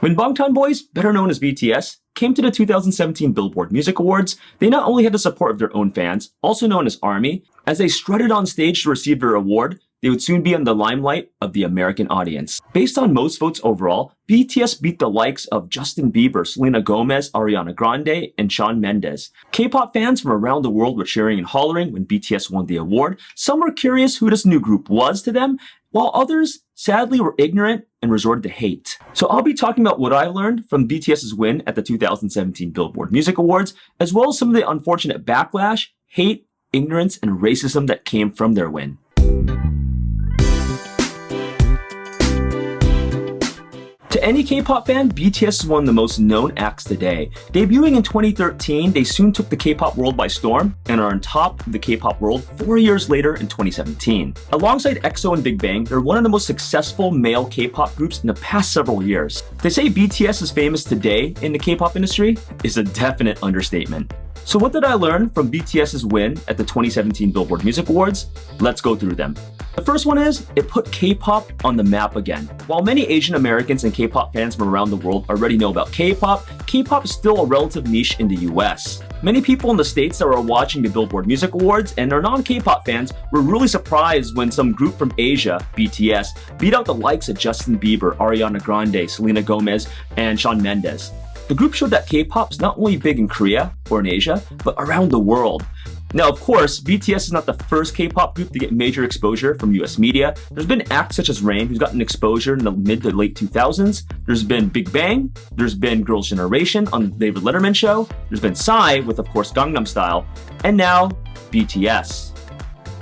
When Bangtan Boys, better known as BTS, came to the 2017 Billboard Music Awards, they not only had the support of their own fans, also known as ARMY, as they strutted on stage to receive their award, they would soon be in the limelight of the American audience. Based on most votes overall, BTS beat the likes of Justin Bieber, Selena Gomez, Ariana Grande, and Shawn Mendes. K-pop fans from around the world were cheering and hollering when BTS won the award. Some were curious who this new group was to them, while others, sadly, were ignorant and resorted to hate. So I'll be talking about what I learned from BTS's win at the 2017 Billboard Music Awards, as well as some of the unfortunate backlash, hate, ignorance, and racism that came from their win. To any K-pop fan, BTS is one of the most known acts today. Debuting in 2013, they soon took the K-pop world by storm and are on top of the K-pop world 4 years later in 2017. Alongside EXO and Big Bang, they're one of the most successful male K-pop groups in the past several years. To say BTS is famous today in the K-pop industry is a definite understatement. So what did I learn from BTS's win at the 2017 Billboard Music Awards? Let's go through them. The first one is, it put K-pop on the map again. While many Asian Americans and K-pop fans from around the world already know about K-pop, K-pop is still a relative niche in the US. Many people in the States that were watching the Billboard Music Awards and are non-K-pop fans were really surprised when some group from Asia, BTS, beat out the likes of Justin Bieber, Ariana Grande, Selena Gomez, and Shawn Mendes. The group showed that K-pop is not only big in Korea or in Asia, but around the world. Now, of course, BTS is not the first K-pop group to get major exposure from US media. There's been acts such as Rain, who's gotten exposure in the mid to late 2000s. There's been Big Bang. There's been Girls' Generation on the David Letterman show. There's been Psy with, of course, Gangnam Style. And now, BTS.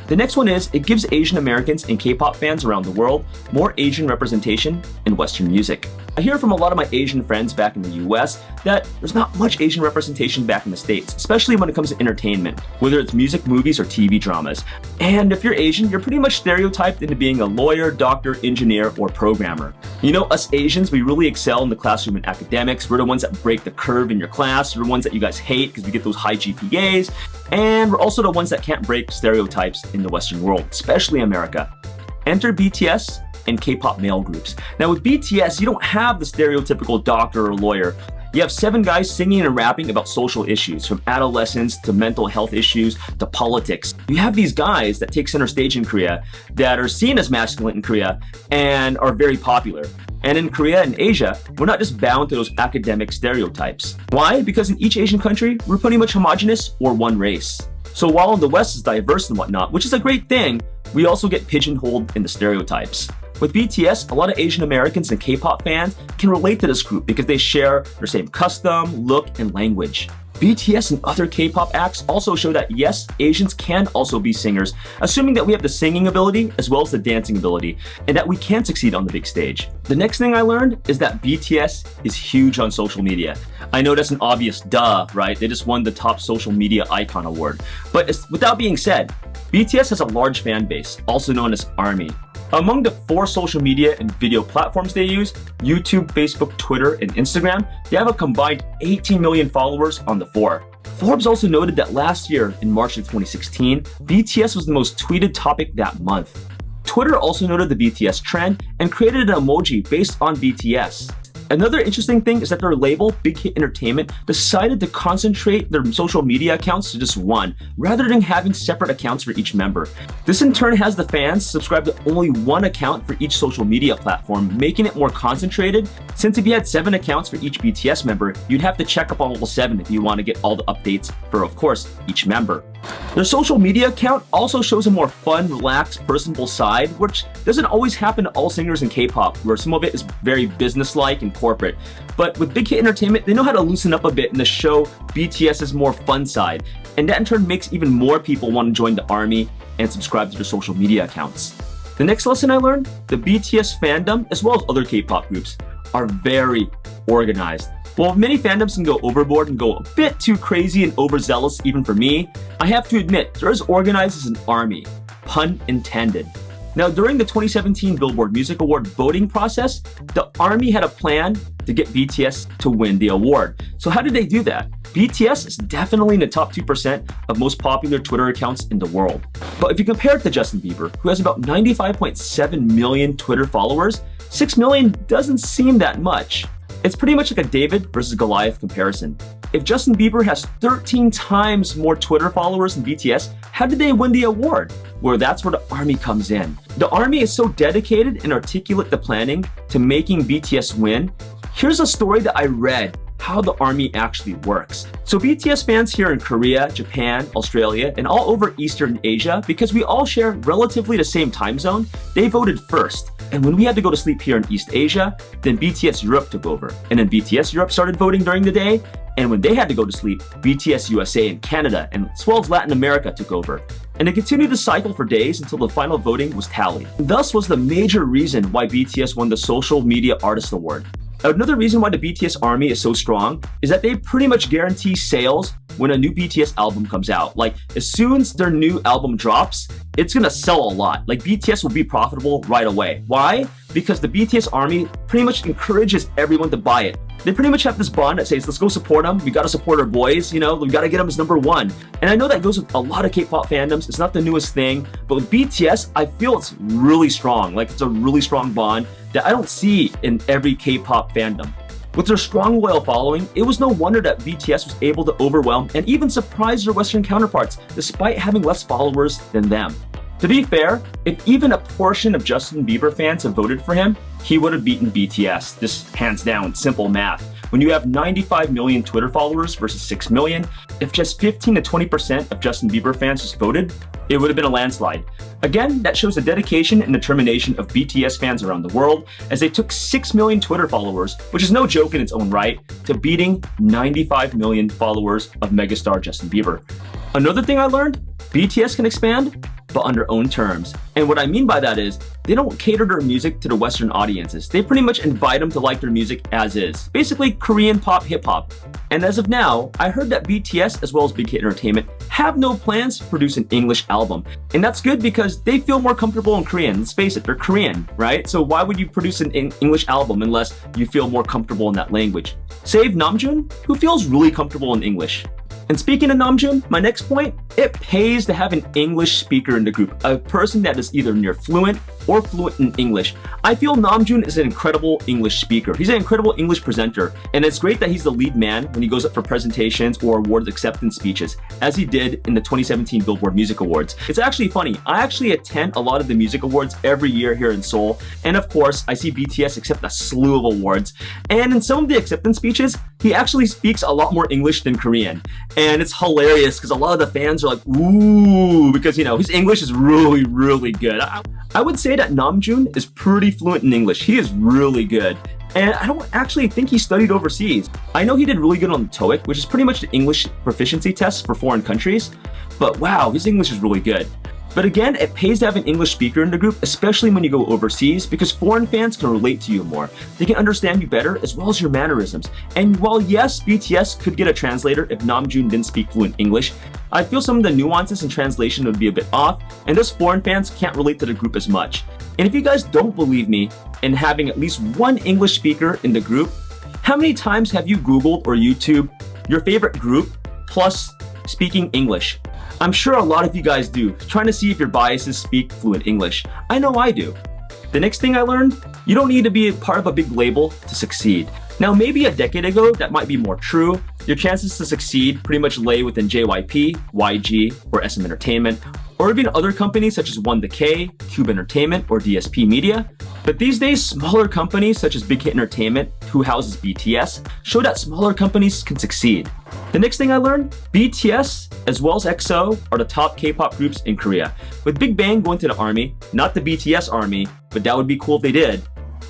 The next one is, it gives Asian Americans and K-pop fans around the world more Asian representation in Western music. I hear from a lot of my Asian friends back in the US that there's not much Asian representation back in the States, especially when it comes to entertainment, whether it's music, movies, or TV dramas. And if you're Asian, you're pretty much stereotyped into being a lawyer, doctor, engineer, or programmer. You know, us Asians, we really excel in the classroom in academics. We're the ones that break the curve in your class. We're the ones that you guys hate because we get those high GPAs. And we're also the ones that can't break stereotypes in the Western world, especially America. Enter BTS and K-pop male groups. Now with BTS, you don't have the stereotypical doctor or lawyer. You have 7 guys singing and rapping about social issues, from adolescence to mental health issues to politics. You have these guys that take center stage in Korea that are seen as masculine in Korea and are very popular. And in Korea and Asia, we're not just bound to those academic stereotypes. Why? Because in each Asian country, we're pretty much homogenous or one race. So while the West is diverse and whatnot, which is a great thing, we also get pigeonholed in the stereotypes. With BTS, a lot of Asian Americans and K-pop fans can relate to this group because they share their same custom, look, and language. BTS and other K-pop acts also show that yes, Asians can also be singers, assuming that we have the singing ability as well as the dancing ability, and that we can succeed on the big stage. The next thing I learned is that BTS is huge on social media. I know that's an obvious duh, right? They just won the top social media icon award. But with that being said, BTS has a large fan base, also known as ARMY. Among the 4 social media and video platforms they use, YouTube, Facebook, Twitter, and Instagram, they have a combined 18 million followers on the 4. Forbes also noted that last year, in March of 2016, BTS was the most tweeted topic that month. Twitter also noted the BTS trend and created an emoji based on BTS. Another interesting thing is that their label, Big Hit Entertainment, decided to concentrate their social media accounts to just one, rather than having separate accounts for each member. This in turn has the fans subscribe to only one account for each social media platform, making it more concentrated, since if you had 7 accounts for each BTS member, you'd have to check up on all 7 if you want to get all the updates for, of course, each member. Their social media account also shows a more fun, relaxed, personable side, which doesn't always happen to all singers in K-pop, where some of it is very business-like and corporate. But with Big Hit Entertainment, they know how to loosen up a bit and to show BTS's more fun side. And that in turn makes even more people want to join the ARMY and subscribe to their social media accounts. The next lesson I learned, the BTS fandom, as well as other K-pop groups, are very organized. While many fandoms can go overboard and go a bit too crazy and overzealous even for me, I have to admit, they're as organized as an army. Pun intended. Now, during the 2017 Billboard Music Award voting process, the ARMY had a plan to get BTS to win the award. So how did they do that? BTS is definitely in the top 2% of most popular Twitter accounts in the world. But if you compare it to Justin Bieber, who has about 95.7 million Twitter followers, 6 million doesn't seem that much. It's pretty much like a David versus Goliath comparison. If Justin Bieber has 13 times more Twitter followers than BTS, how did they win the award? Well, that's where the ARMY comes in. The ARMY is so dedicated and articulate the planning to making BTS win. Here's a story that I read how the ARMY actually works. So BTS fans here in Korea, Japan, Australia, and all over Eastern Asia, because we all share relatively the same time zone, they voted first. And when we had to go to sleep here in East Asia, then BTS Europe took over. And then BTS Europe started voting during the day. And when they had to go to sleep, BTS USA and Canada, and as well as Latin America took over. And it continued to cycle for days until the final voting was tallied. Thus was the major reason why BTS won the Social Media Artist Award. Another reason why the BTS ARMY is so strong is that they pretty much guarantee sales when a new BTS album comes out. Like, as soon as their new album drops, it's gonna sell a lot. Like, BTS will be profitable right away. Why? Because the BTS ARMY pretty much encourages everyone to buy it. They pretty much have this bond that says, let's go support them. We gotta support our boys, you know, we gotta get them as #1. And I know that goes with a lot of K-pop fandoms. It's not the newest thing, but with BTS, I feel it's really strong. Like, it's a really strong bond that I don't see in every K-pop fandom. With their strong loyal following, it was no wonder that BTS was able to overwhelm and even surprise their Western counterparts, despite having less followers than them. To be fair, if even a portion of Justin Bieber fans have voted for him, he would have beaten BTS. This hands down, simple math. When you have 95 million Twitter followers versus 6 million, if just 15 to 20% of Justin Bieber fans just voted, it would have been a landslide. Again, that shows the dedication and determination of BTS fans around the world, as they took 6 million Twitter followers, which is no joke in its own right, to beating 95 million followers of megastar Justin Bieber. Another thing I learned, BTS can expand, but on their own terms. And what I mean by that is, they don't cater their music to the Western audiences. They pretty much invite them to like their music as is. Basically, Korean pop, hip hop. And as of now, I heard that BTS as well as Big Hit Entertainment have no plans to produce an English album. And that's good because they feel more comfortable in Korean. Let's face it, they're Korean, right? So why would you produce an English album unless you feel more comfortable in that language? Save Nam-joon, who feels really comfortable in English. And speaking of Nam-joon, my next point, it pays to have an English speaker in the group, a person that is either near fluent or fluent in English. I feel Nam-joon is an incredible English speaker. He's an incredible English presenter, and it's great that he's the lead man when he goes up for presentations or awards acceptance speeches, as he did in the 2017 Billboard Music Awards. It's actually funny, I actually attend a lot of the music awards every year here in Seoul, and of course, I see BTS accept a slew of awards. And in some of the acceptance speeches, he actually speaks a lot more English than Korean. And it's hilarious because a lot of the fans are like, ooh, because, you know, his English is really, really good. I would say that Nam-joon is pretty fluent in English. He is really good. And I don't actually think he studied overseas. I know he did really good on the TOEIC, which is pretty much the English proficiency test for foreign countries. But wow, his English is really good. But again, it pays to have an English speaker in the group, especially when you go overseas, because foreign fans can relate to you more. They can understand you better, as well as your mannerisms. And while yes, BTS could get a translator if Nam-joon didn't speak fluent English, I feel some of the nuances in translation would be a bit off, and thus foreign fans can't relate to the group as much. And if you guys don't believe me in having at least one English speaker in the group, how many times have you Googled or YouTubed your favorite group plus speaking English? I'm sure a lot of you guys do, trying to see if your biases speak fluent English. I know I do. The next thing I learned, you don't need to be a part of a big label to succeed. Now, maybe a decade ago, that might be more true. Your chances to succeed pretty much lay within JYP, YG, or SM Entertainment, or even other companies such as 1TheK, Cube Entertainment, or DSP Media. But these days, smaller companies such as Big Hit Entertainment, who houses BTS, show that smaller companies can succeed. The next thing I learned, BTS as well as EXO are the top K-pop groups in Korea. With Big Bang going to the ARMY, not the BTS ARMY, but that would be cool if they did.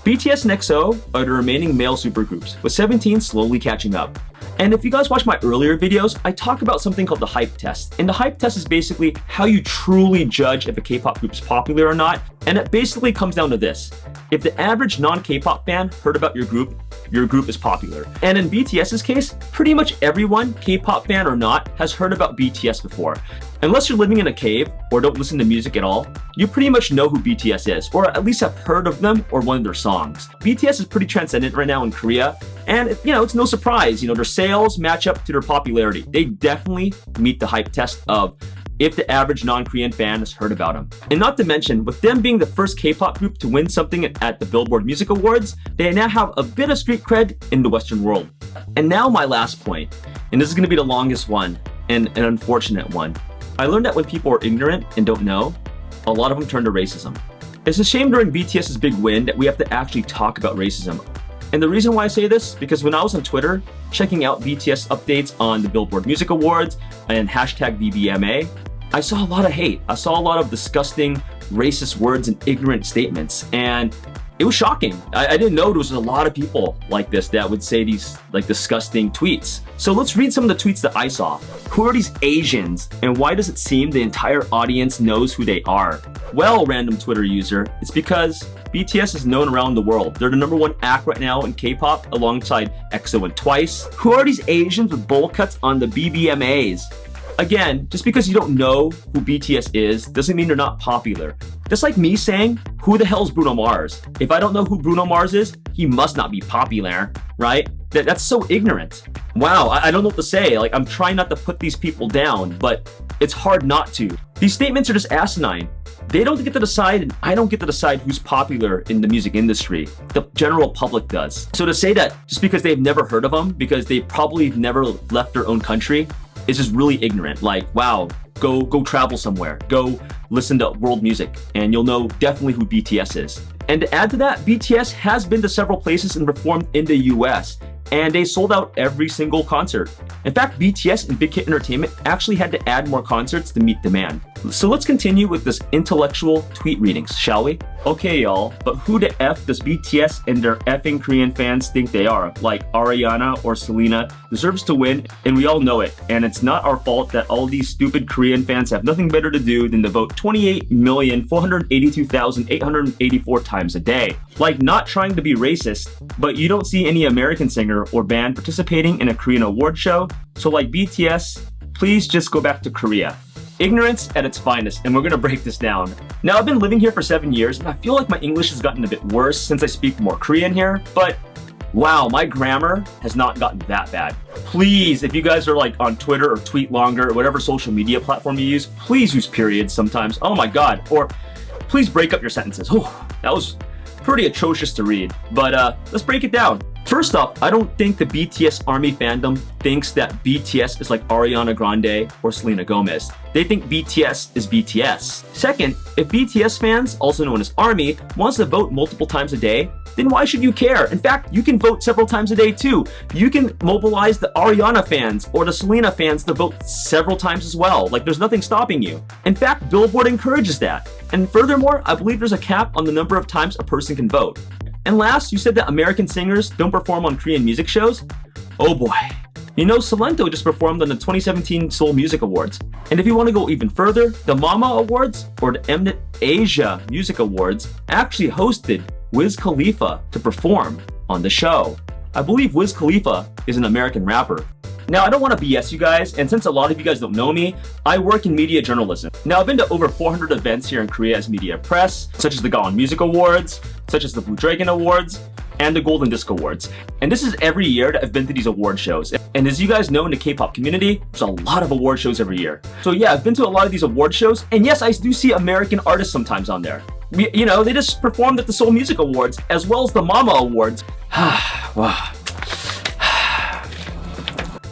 BTS and EXO are the remaining male supergroups, with 17 slowly catching up. And if you guys watch my earlier videos, I talk about something called the hype test. And the hype test is basically how you truly judge if a K-pop group is popular or not. And it basically comes down to this. If the average non-K-pop fan heard about your group is popular. And in BTS's case, pretty much everyone, K-pop fan or not, has heard about BTS before. Unless you're living in a cave or don't listen to music at all, you pretty much know who BTS is, or at least have heard of them or one of their songs. BTS is pretty transcendent right now in Korea, and it's no surprise, their sales match up to their popularity. They definitely meet the hype test of if the average non-Korean fan has heard about them. And not to mention, with them being the first K-pop group to win something at the Billboard Music Awards, they now have a bit of street cred in the Western world. And now my last point, and this is going to be the longest one, and an unfortunate one. I learned that when people are ignorant and don't know, a lot of them turn to racism. It's a shame during BTS's big win that we have to actually talk about racism. And the reason why I say this, because when I was on Twitter, checking out BTS updates on the Billboard Music Awards and hashtag BBMA, I saw a lot of hate. I saw a lot of disgusting, racist words and ignorant statements. And it was shocking. I didn't know there was a lot of people like this that would say these like disgusting tweets. So let's read some of the tweets that I saw. Who are these Asians and why does it seem the entire audience knows who they are? Well, random Twitter user, it's because BTS is known around the world. They're the #1 act right now in K-pop alongside EXO and Twice. Who are these Asians with bowl cuts on the BBMAs? Again, just because you don't know who BTS is doesn't mean they're not popular. Just like me saying, who the hell's Bruno Mars? If I don't know who Bruno Mars is, he must not be popular, right? That's so ignorant. Wow, I don't know what to say. Like, I'm trying not to put these people down, but it's hard not to. These statements are just asinine. They don't get to decide, and I don't get to decide who's popular in the music industry. The general public does. So to say that just because they've never heard of them, because they probably never left their own country, is just really ignorant. Like, wow, go travel somewhere. Go listen to world music, and you'll know definitely who BTS is. And to add to that, BTS has been to several places and performed in the US, and they sold out every single concert. In fact, BTS and Big Hit Entertainment actually had to add more concerts to meet demand. So let's continue with this intellectual tweet readings, shall we? Okay, y'all, but who the F does BTS and their effing Korean fans think they are? Like Ariana or Selena deserves to win, and we all know it. And it's not our fault that all these stupid Korean fans have nothing better to do than to vote 28,482,884 times a day. Like, not trying to be racist, but you don't see any American singer or band participating in a Korean award show. So like BTS, please just go back to Korea. Ignorance at its finest, and we're gonna break this down. Now, I've been living here for 7 years, and I feel like my English has gotten a bit worse since I speak more Korean here, but wow, my grammar has not gotten that bad. Please, if you guys are like on Twitter or Tweet Longer or whatever social media platform you use, please use periods sometimes. Oh my God. Or please break up your sentences. Oh, that was pretty atrocious to read, but let's break it down. First off, I don't think the BTS Army fandom thinks that BTS is like Ariana Grande or Selena Gomez. They think BTS is BTS. Second, if BTS fans, also known as Army, wants to vote multiple times a day, then why should you care? In fact, you can vote several times a day too. You can mobilize the Ariana fans or the Selena fans to vote several times as well. Like, there's nothing stopping you. In fact, Billboard encourages that. And furthermore, I believe there's a cap on the number of times a person can vote. And last, you said that American singers don't perform on Korean music shows? Oh boy. You know, Salento just performed on the 2017 Seoul Music Awards. And if you want to go even further, the Mama Awards or the Mnet Asia Music Awards actually hosted Wiz Khalifa to perform on the show. I believe Wiz Khalifa is an American rapper. Now, I don't want to BS you guys, and since a lot of you guys don't know me, I work in media journalism. Now, I've been to over 400 events here in Korea as media press, such as the Gaon Music Awards, such as the Blue Dragon Awards, and the Golden Disc Awards. And this is every year that I've been to these award shows. And as you guys know in the K-pop community, there's a lot of award shows every year. So yeah, I've been to a lot of these award shows, and yes, I do see American artists sometimes on there. You know, they just performed at the Seoul Music Awards, as well as the Mama Awards. Wow.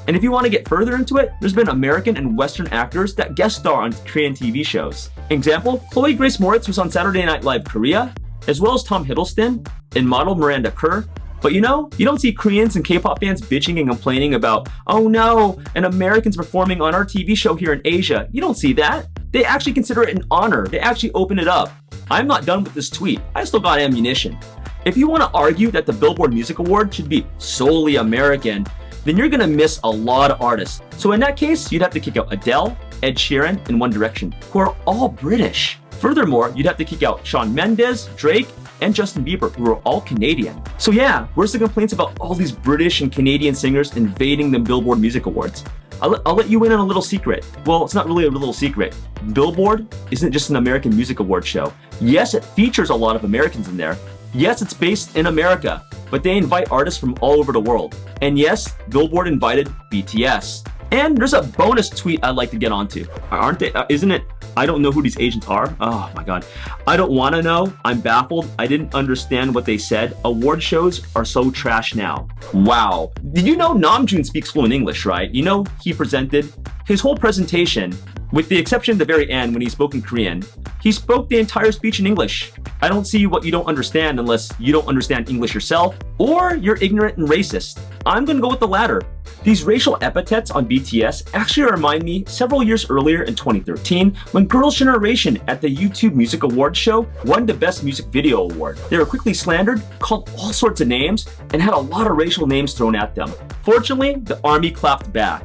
And if you want to get further into it, there's been American and Western actors that guest star on Korean TV shows. Example, Chloe Grace Moritz was on Saturday Night Live Korea, as well as Tom Hiddleston and model Miranda Kerr. But you know, you don't see Koreans and K-pop fans bitching and complaining about, oh no, an American's performing on our TV show here in Asia. You don't see that. They actually consider it an honor. They actually open it up. I'm not done with this tweet. I still got ammunition. If you want to argue that the Billboard Music Award should be solely American, then you're gonna miss a lot of artists. So in that case, you'd have to kick out Adele, Ed Sheeran, and One Direction, who are all British. Furthermore, you'd have to kick out Shawn Mendes, Drake, and Justin Bieber, who are all Canadian. So yeah, where's the complaints about all these British and Canadian singers invading the Billboard Music Awards? I'll let you in on a little secret. Well, it's not really a little secret. Billboard isn't just an American music award show. Yes, it features a lot of Americans in there. Yes, it's based in America, but they invite artists from all over the world. And yes, Billboard invited BTS. And there's a bonus tweet I'd like to get onto. Aren't they? Isn't it? I don't know who these Asians are. Oh my God. I don't want to know. I'm baffled. I didn't understand what they said. Award shows are so trash now. Wow. Did you know Nam-joon speaks fluent English, right? You know, he presented his whole presentation, with the exception at the very end when he spoke in Korean, he spoke the entire speech in English. I don't see what you don't understand unless you don't understand English yourself or you're ignorant and racist. I'm gonna go with the latter. These racial epithets on BTS actually remind me several years earlier in 2013 when Girls' Generation at the YouTube Music Awards show won the Best Music Video Award. They were quickly slandered, called all sorts of names, and had a lot of racial names thrown at them. Fortunately, the ARMY clapped back.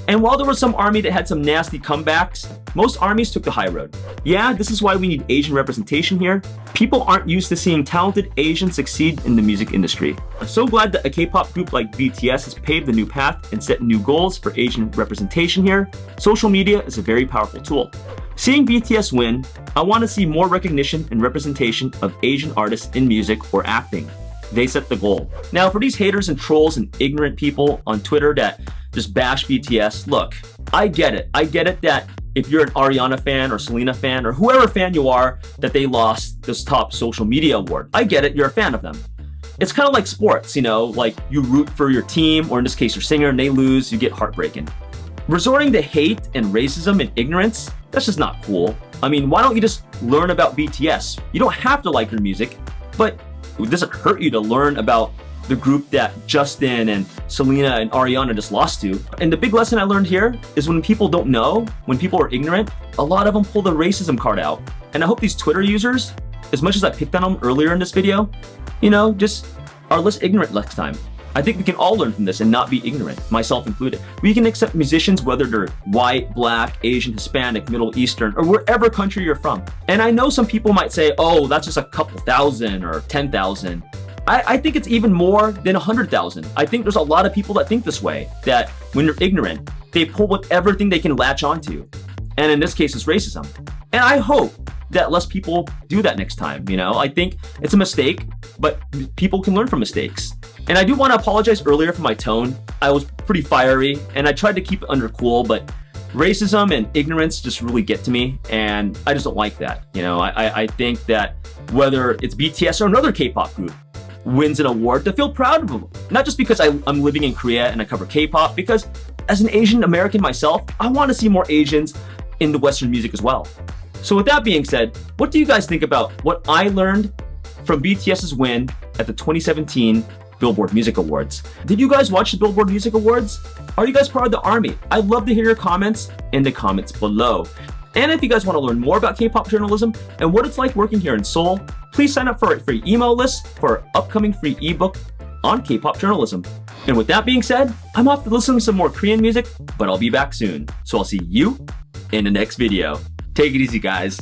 And while there was some ARMY that had some nasty comebacks, most ARMYs took the high road. Yeah, this is why we need Asian representation here. People aren't used to seeing talented Asians succeed in the music industry. I'm so glad that a K-pop group like BTS has paved a new path and set new goals for Asian representation here. Social media is a very powerful tool. Seeing BTS win, I want to see more recognition and representation of Asian artists in music or acting. They set the goal. Now, for these haters and trolls and ignorant people on Twitter that just bash BTS, look, I get it. I get it that if you're an Ariana fan or Selena fan or whoever fan you are, that they lost this top social media award. I get it, you're a fan of them. It's kind of like sports, you know, like you root for your team, or in this case, your singer, and they lose, you get heartbroken. Resorting to hate and racism and ignorance, that's just not cool. I mean, why don't you just learn about BTS? You don't have to like their music, but it doesn't hurt you to learn about the group that Justin and Selena and Ariana just lost to. And the big lesson I learned here is when people don't know, when people are ignorant, a lot of them pull the racism card out. And I hope these Twitter users, as much as I picked on them earlier in this video, you know, just are less ignorant next time. I think we can all learn from this and not be ignorant, myself included. We can accept musicians whether they're white, black, Asian, Hispanic, Middle Eastern, or wherever country you're from. And I know some people might say, oh, that's just a couple thousand or 10,000. I think it's even more than 100,000. I think there's a lot of people that think this way, that when you're ignorant, they pull with everything they can latch onto. And in this case, it's racism. And I hope that less people do that next time, you know? I think it's a mistake, but people can learn from mistakes. And I do want to apologize earlier for my tone. I was pretty fiery, and I tried to keep it under cool, but racism and ignorance just really get to me, and I just don't like that. You know, I think that whether it's BTS or another K-pop group wins an award, to feel proud of them. Not just because I'm living in Korea and I cover K-pop, because as an Asian American myself, I want to see more Asians in the Western music as well. So with that being said, what do you guys think about what I learned from BTS's win at the 2017 Billboard Music Awards? Did you guys watch the Billboard Music Awards? Are you guys part of the ARMY? I'd love to hear your comments in the comments below. And if you guys want to learn more about K-pop journalism and what it's like working here in Seoul, please sign up for a free email list for our upcoming free ebook on K-pop journalism. And with that being said, I'm off to listen to some more Korean music, but I'll be back soon. So I'll see you in the next video. Take it easy, guys.